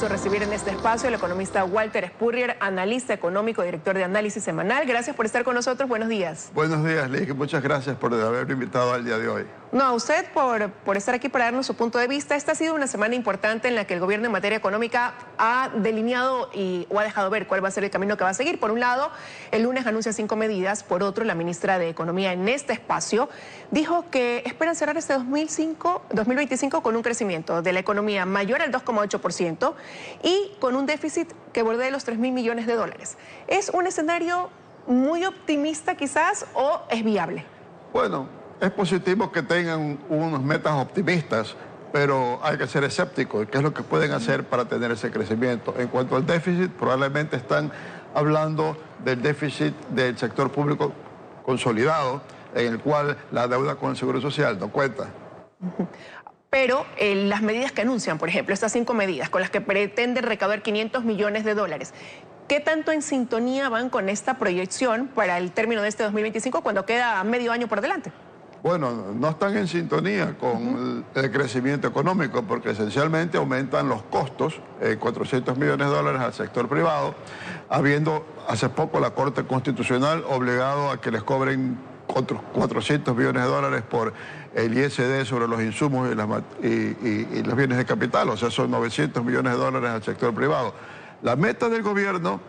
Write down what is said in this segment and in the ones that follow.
gusto recibir en este espacio al economista Walter Spurrier, analista económico, director de Análisis Semanal. Gracias por estar con nosotros. Buenos días. Buenos días, Liz. Muchas gracias por haberme invitado al día de hoy. No, a usted por estar aquí para darnos su punto de vista. Esta ha sido una semana importante en la que el gobierno en materia económica ha delineado o ha dejado ver cuál va a ser el camino que va a seguir. Por un lado, el lunes anuncia 5 medidas. Por otro, la ministra de Economía en este espacio dijo que esperan cerrar este 2025 con un crecimiento de la economía mayor al 2,8% y con un déficit que bordee los 3.000 millones de dólares. ¿Es un escenario muy optimista quizás o es viable? Bueno, es positivo que tengan unos metas optimistas, pero hay que ser escépticos. ¿Qué es lo que pueden hacer para tener ese crecimiento? En cuanto al déficit, probablemente están hablando del déficit del sector público consolidado, en el cual la deuda con el Seguro Social no cuenta. Pero las medidas que anuncian, por ejemplo, estas 5 medidas con las que pretenden recaudar 500 millones de dólares, ¿qué tanto en sintonía van con esta proyección para el término de este 2025 cuando queda medio año por delante? Bueno, no están en sintonía con el crecimiento económico porque esencialmente aumentan los costos, 400 millones de dólares al sector privado, habiendo hace poco la Corte Constitucional obligado a que les cobren otros 400 millones de dólares por el ISD sobre los insumos y los bienes de capital, o sea, son 900 millones de dólares al sector privado. La meta del gobierno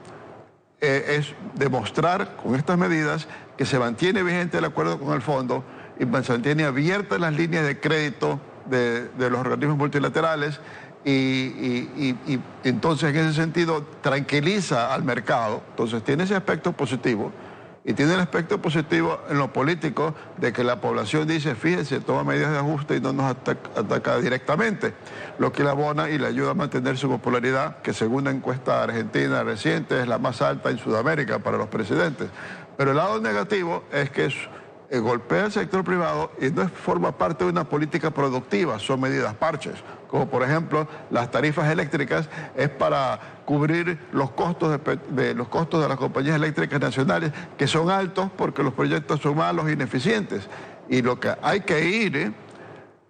es demostrar con estas medidas que se mantiene vigente el acuerdo con el fondo y se mantiene abiertas las líneas de crédito de los organismos multilaterales y entonces en ese sentido tranquiliza al mercado. Entonces tiene ese aspecto positivo. Y tiene el aspecto positivo en lo político de que la población dice, fíjense, toma medidas de ajuste y no nos ataca directamente, lo que le abona y le ayuda a mantener su popularidad, que según la encuesta argentina reciente es la más alta en Sudamérica para los presidentes. Pero el lado negativo es que golpea al sector privado y no forma parte de una política productiva, son medidas parches, como por ejemplo las tarifas eléctricas es para cubrir los costos de las compañías eléctricas nacionales, que son altos porque los proyectos son malos e ineficientes. Y lo que hay que ir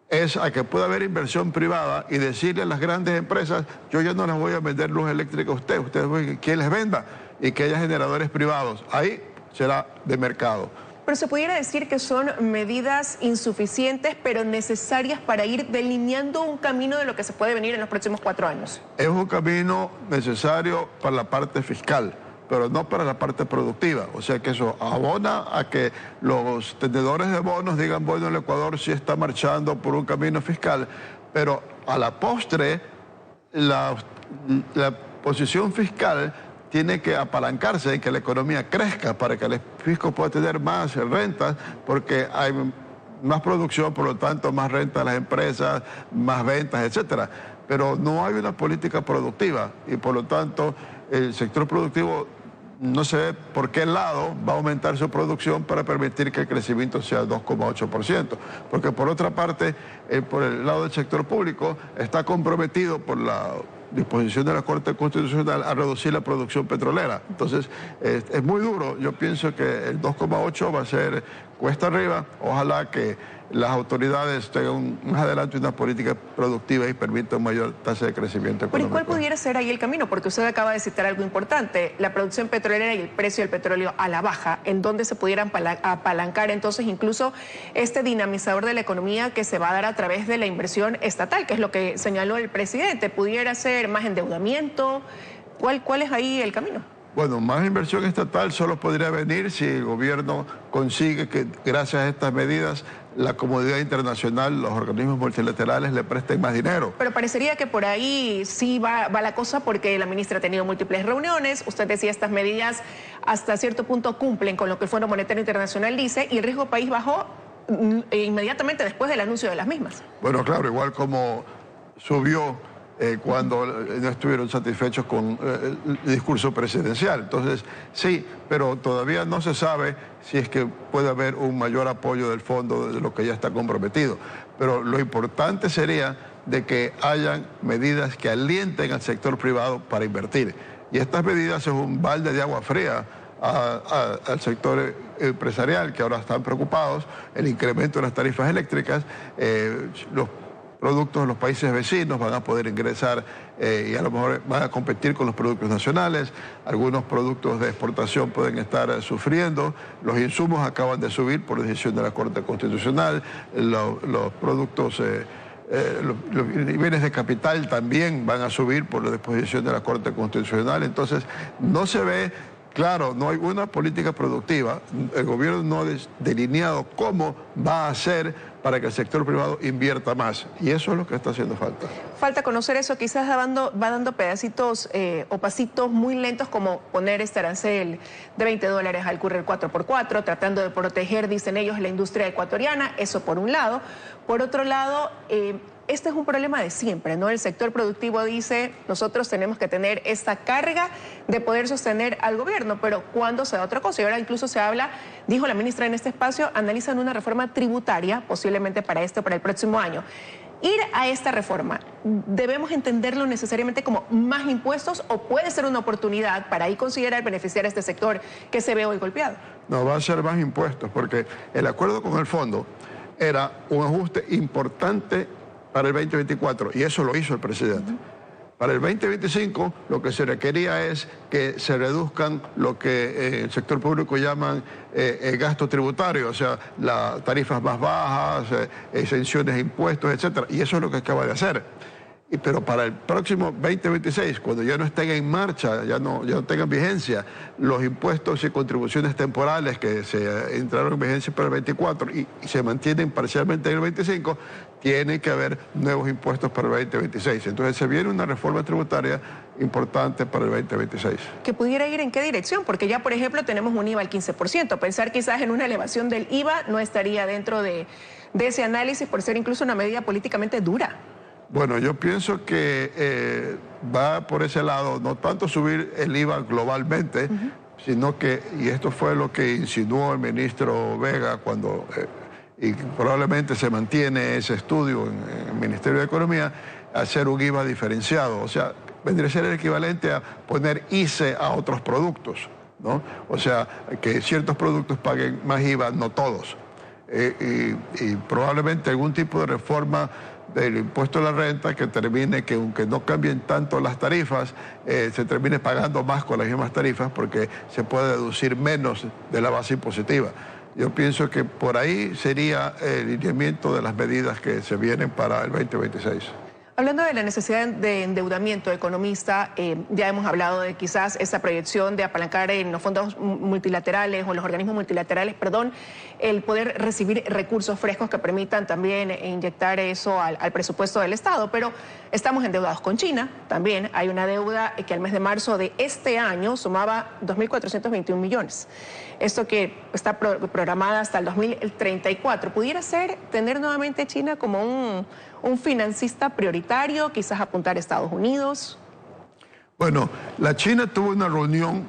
es a que pueda haber inversión privada y decirle a las grandes empresas, yo ya no les voy a vender luz eléctrica a ustedes quien les venda, y que haya generadores privados. Ahí será de mercado. Pero se pudiera decir que son medidas insuficientes, pero necesarias para ir delineando un camino de lo que se puede venir en los próximos 4 años. Es un camino necesario para la parte fiscal, pero no para la parte productiva. O sea que eso abona a que los tenedores de bonos digan, bueno, el Ecuador sí está marchando por un camino fiscal, pero a la postre la posición fiscal tiene que apalancarse en que la economía crezca para que el fisco pueda tener más rentas, porque hay más producción, por lo tanto más renta a las empresas, más ventas, etcétera. Pero no hay una política productiva y por lo tanto el sector productivo no se ve por qué lado va a aumentar su producción para permitir que el crecimiento sea 2,8%. Porque por otra parte, por el lado del sector público, está comprometido por la disposición de la Corte Constitucional a reducir la producción petrolera. Entonces, es muy duro. Yo pienso que el 2,8 va a ser cuesta arriba. Ojalá que las autoridades tengan más adelante una política productiva y permitan mayor tasa de crecimiento económico. ¿Pero y cuál pudiera ser ahí el camino? Porque usted acaba de citar algo importante, la producción petrolera y el precio del petróleo a la baja, en donde se pudieran apalancar entonces incluso este dinamizador de la economía que se va a dar a través de la inversión estatal, que es lo que señaló el presidente. ¿Pudiera ser más endeudamiento? ¿Cuál es ahí el camino? Bueno, más inversión estatal solo podría venir si el gobierno consigue que, gracias a estas medidas, la comunidad internacional, los organismos multilaterales le presten más dinero. Pero parecería que por ahí sí va la cosa, porque la ministra ha tenido múltiples reuniones. Usted decía, estas medidas hasta cierto punto cumplen con lo que el Fondo Monetario Internacional dice, y el riesgo país bajó inmediatamente después del anuncio de las mismas. Bueno, claro, igual como subió cuando no estuvieron satisfechos con el discurso presidencial. Entonces, sí, pero todavía no se sabe si es que puede haber un mayor apoyo del fondo de lo que ya está comprometido. Pero lo importante sería de que hayan medidas que alienten al sector privado para invertir. Y estas medidas es un balde de agua fría al sector empresarial, que ahora están preocupados, el incremento de las tarifas eléctricas, los productos de los países vecinos van a poder ingresar y a lo mejor van a competir con los productos nacionales. Algunos productos de exportación pueden estar sufriendo. Los insumos acaban de subir por decisión de la Corte Constitucional. Los productos... los bienes de capital también van a subir por la disposición de la Corte Constitucional. Entonces, no se ve claro, no hay una política productiva. El gobierno no ha delineado cómo va a hacer para que el sector privado invierta más. Y eso es lo que está haciendo falta. Falta conocer eso, quizás va dando pedacitos o pasitos muy lentos, como poner este arancel de $20 al Courier 4x4, tratando de proteger, dicen ellos, la industria ecuatoriana. Eso por un lado. Por otro lado, este es un problema de siempre, ¿no? El sector productivo dice, nosotros tenemos que tener esta carga de poder sostener al gobierno, pero ¿cuándo se da otra cosa? Y ahora incluso se habla, dijo la ministra en este espacio, analizan una reforma tributaria, posiblemente para el próximo año. Ir a esta reforma, ¿debemos entenderlo necesariamente como más impuestos o puede ser una oportunidad para ahí considerar beneficiar a este sector que se ve hoy golpeado? No, va a ser más impuestos, porque el acuerdo con el fondo era un ajuste importante para el 2024, y eso lo hizo el presidente. Para el 2025, lo que se requería es que se reduzcan lo que el sector público llaman el gasto tributario, o sea, las tarifas más bajas, exenciones de impuestos, etcétera. Y eso es lo que acaba de hacer. Pero para el próximo 2026, cuando ya no estén en marcha, ya no tengan vigencia los impuestos y contribuciones temporales que se entraron en vigencia para el 24 y se mantienen parcialmente en el 25, tiene que haber nuevos impuestos para el 2026. Entonces se viene una reforma tributaria importante para el 2026. ¿Que pudiera ir en qué dirección? Porque ya, por ejemplo, tenemos un IVA al 15%. Pensar quizás en una elevación del IVA no estaría dentro de ese análisis por ser incluso una medida políticamente dura. Bueno, yo pienso que va por ese lado, no tanto subir el IVA globalmente, sino que, y esto fue lo que insinuó el ministro Vega cuando, y probablemente se mantiene ese estudio en el Ministerio de Economía, hacer un IVA diferenciado. O sea, vendría a ser el equivalente a poner ICE a otros productos, ¿no? O sea, que ciertos productos paguen más IVA, no todos. Y probablemente algún tipo de reforma del impuesto a la renta que termine que, aunque no cambien tanto las tarifas, se termine pagando más con las mismas tarifas porque se puede deducir menos de la base impositiva. Yo pienso que por ahí sería el lineamiento de las medidas que se vienen para el 2026. Hablando de la necesidad de endeudamiento, economista, ya hemos hablado de quizás esa proyección de apalancar en los fondos multilaterales o en los organismos multilaterales, el poder recibir recursos frescos que permitan también inyectar eso al presupuesto del Estado. Pero estamos endeudados con China, también hay una deuda que al mes de marzo de este año sumaba 2.421 millones. Esto que está programada hasta el 2034. ¿Pudiera ser tener nuevamente China como un financista prioritario, quizás apuntar a Estados Unidos? Bueno, la China tuvo una reunión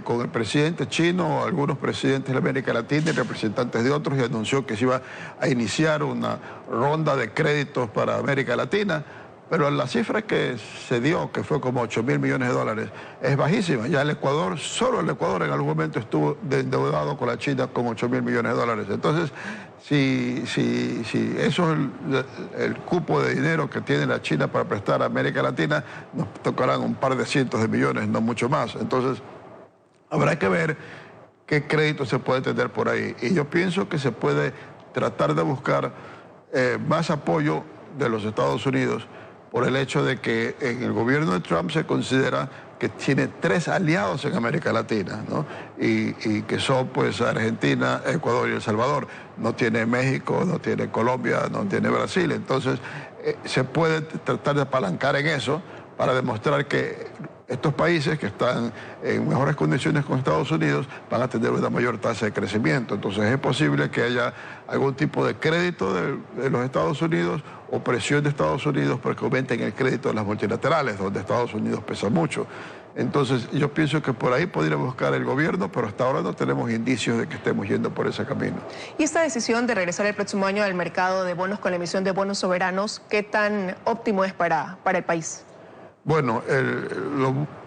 con el presidente chino, algunos presidentes de América Latina y representantes de otros, y anunció que se iba a iniciar una ronda de créditos para América Latina. Pero la cifra que se dio, que fue como 8.000 millones de dólares, es bajísima. Ya el Ecuador, solo el Ecuador en algún momento estuvo endeudado con la China con 8.000 millones de dólares. Entonces, si eso es el cupo de dinero que tiene la China para prestar a América Latina, nos tocarán un par de cientos de millones, no mucho más. Entonces, habrá que ver qué crédito se puede tener por ahí. Y yo pienso que se puede tratar de buscar más apoyo de los Estados Unidos, por el hecho de que en el gobierno de Trump se considera que tiene 3 aliados en América Latina, ¿no? Y que son pues Argentina, Ecuador y El Salvador. No tiene México, no tiene Colombia, no tiene Brasil. Entonces se puede tratar de apalancar en eso para demostrar que estos países que están en mejores condiciones con Estados Unidos van a tener una mayor tasa de crecimiento. Entonces es posible que haya algún tipo de crédito de los Estados Unidos o presión de Estados Unidos para que aumenten el crédito de las multilaterales, donde Estados Unidos pesa mucho. Entonces yo pienso que por ahí podría buscar el gobierno, pero hasta ahora no tenemos indicios de que estemos yendo por ese camino. ¿Y esta decisión de regresar el próximo año al mercado de bonos con la emisión de bonos soberanos, qué tan óptimo es para el país? Bueno,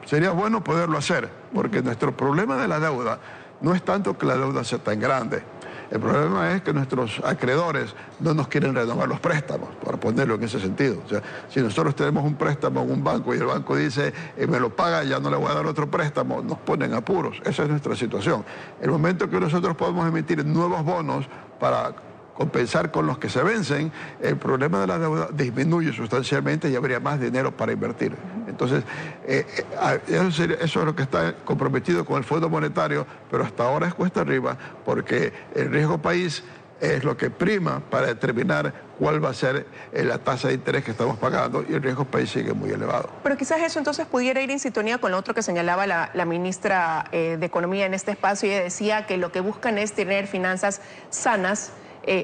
sería bueno poderlo hacer, porque nuestro problema de la deuda no es tanto que la deuda sea tan grande, El problema es que nuestros acreedores no nos quieren renovar los préstamos, para ponerlo en ese sentido. O sea, si nosotros tenemos un préstamo en un banco y el banco dice, me lo paga, ya no le voy a dar otro préstamo, nos ponen apuros. Esa es nuestra situación. El momento que nosotros podemos emitir nuevos bonos para compensar con los que se vencen, el problema de la deuda disminuye sustancialmente y habría más dinero para invertir. Entonces, eso es lo que está comprometido con el Fondo Monetario, pero hasta ahora es cuesta arriba porque el riesgo país es lo que prima para determinar cuál va a ser la tasa de interés que estamos pagando y el riesgo país sigue muy elevado. Pero quizás eso entonces pudiera ir en sintonía con lo otro que señalaba la ministra de Economía en este espacio. Ella decía que lo que buscan es tener finanzas sanas,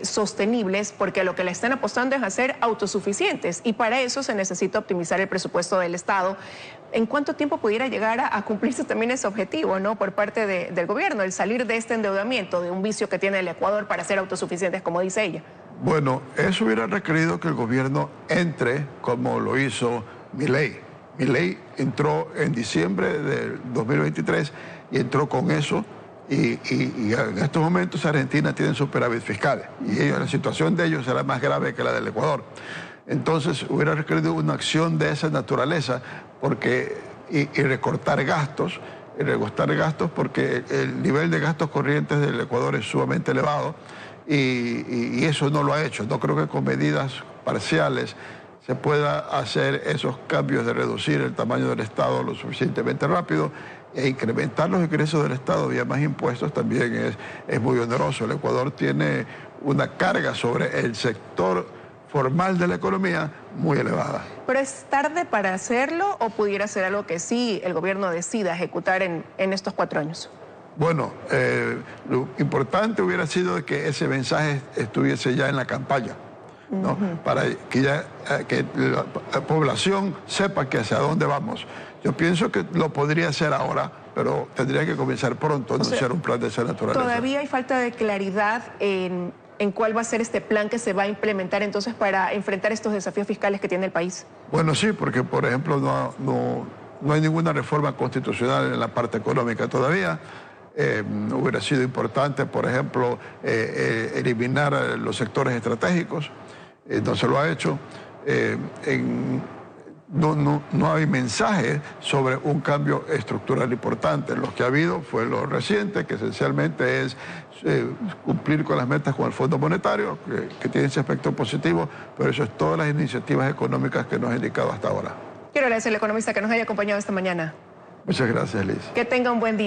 sostenibles, porque lo que le están apostando es a ser autosuficientes y para eso se necesita optimizar el presupuesto del Estado. ¿En cuánto tiempo pudiera llegar a cumplirse también ese objetivo, ¿no?, por parte del gobierno, el salir de este endeudamiento, de un vicio que tiene el Ecuador para ser autosuficientes, como dice ella? Bueno, eso hubiera requerido que el gobierno entre como lo hizo Milei. Milei entró en diciembre del 2023 y entró con eso. Y en estos momentos Argentina tiene superávit fiscal y la situación de ellos será más grave que la del Ecuador. Entonces hubiera requerido una acción de esa naturaleza y recortar gastos porque el nivel de gastos corrientes del Ecuador es sumamente elevado y eso no lo ha hecho. No creo que con medidas parciales se pueda hacer esos cambios de reducir el tamaño del Estado lo suficientemente rápido e incrementar los ingresos del Estado vía más impuestos también es muy oneroso. El Ecuador tiene una carga sobre el sector formal de la economía muy elevada. ¿Pero es tarde para hacerlo o pudiera ser algo que sí el gobierno decida ejecutar en estos 4 años? Bueno, lo importante hubiera sido que ese mensaje estuviese ya en la campaña, ¿no? Para que la población sepa que hacia dónde vamos. Yo pienso que lo podría hacer ahora, pero tendría que comenzar pronto, anunciar un plan de esa naturaleza. Todavía hay falta de claridad en cuál va a ser este plan que se va a implementar entonces para enfrentar estos desafíos fiscales que tiene el país. Bueno, sí, porque por ejemplo no hay ninguna reforma constitucional en la parte económica todavía. Hubiera sido importante, por ejemplo, eliminar los sectores estratégicos. No se lo ha hecho. No hay mensaje sobre un cambio estructural importante. Lo que ha habido fue lo reciente, que esencialmente es cumplir con las metas con el Fondo Monetario, que tiene ese aspecto positivo, pero eso es todas las iniciativas económicas que nos ha indicado hasta ahora. Quiero agradecerle al economista que nos haya acompañado esta mañana. Muchas gracias, Liz. Que tenga un buen día.